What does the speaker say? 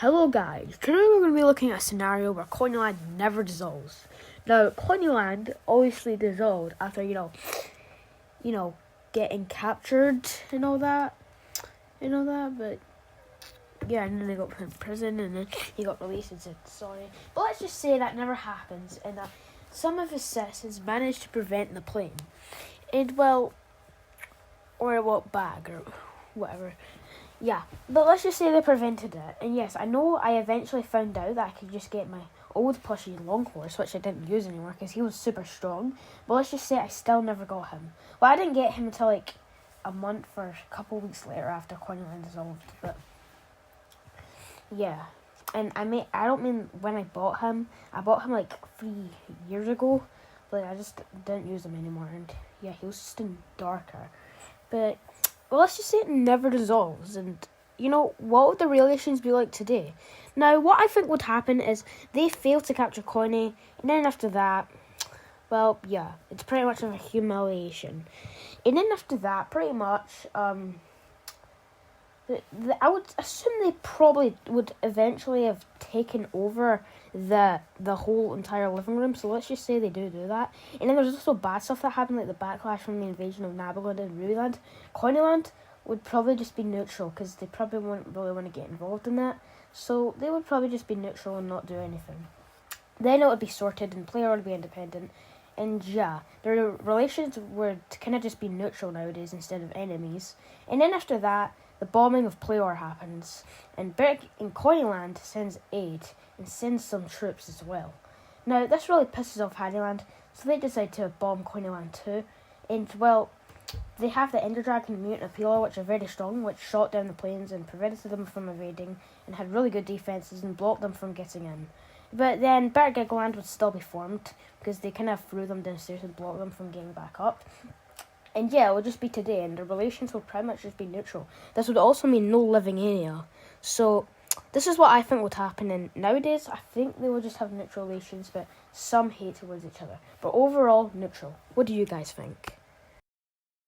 Hello guys, today we're going to be looking at a scenario where CoinyLand never dissolves. Now, CoinyLand obviously dissolved after, getting captured and all that, but yeah, and then they got put in prison and then he got released and said sorry. But let's just say that never happens and that some of his citizens managed to prevent the plane. And or what bag or whatever. Yeah, but let's just say they prevented it. And yes, I know I eventually found out that I could just get my old plushy long horse, which I didn't use anymore because he was super strong. But let's just say I still never got him. Well, I didn't get him until like a month or a couple weeks later after CoinyLand dissolved. But yeah, and I don't mean when I bought him. I bought him like 3 years ago. But I just didn't use him anymore. And yeah, he was just in darker. But well, let's just say it never dissolves. And, what would the relations be like today? Now, what I think would happen is they fail to capture Coiny. And then after that, well, yeah, it's pretty much of a humiliation. And then after that, pretty much, I would assume they probably would eventually have taken over the whole entire living room. So let's just say they do that. And then there's also bad stuff that happened, like the backlash from the invasion of Nabaland and Rubyland. CoinyLand would probably just be neutral because they probably wouldn't really want to get involved in that. So they would probably just be neutral and not do anything. Then it would be sorted and player would be independent. And yeah, their relations would kind of just be neutral nowadays instead of enemies. And then after that, the bombing of Playor happens, and Berg in CoinyLand sends aid and sends some troops as well. Now, this really pisses off Haddyland, so they decide to bomb CoinyLand too. And, well, they have the Ender Dragon and Mutant Appealer, which are very strong, which shot down the planes and prevented them from evading, and had really good defences and blocked them from getting in. But then Bergigland would still be formed, because they kind of threw them downstairs and blocked them from getting back up. And yeah, it would just be today, and the relations would pretty much just be neutral. This would also mean no living area. So, this is what I think would happen, and nowadays, I think they will just have neutral relations, but some hate towards each other. But overall, neutral. What do you guys think?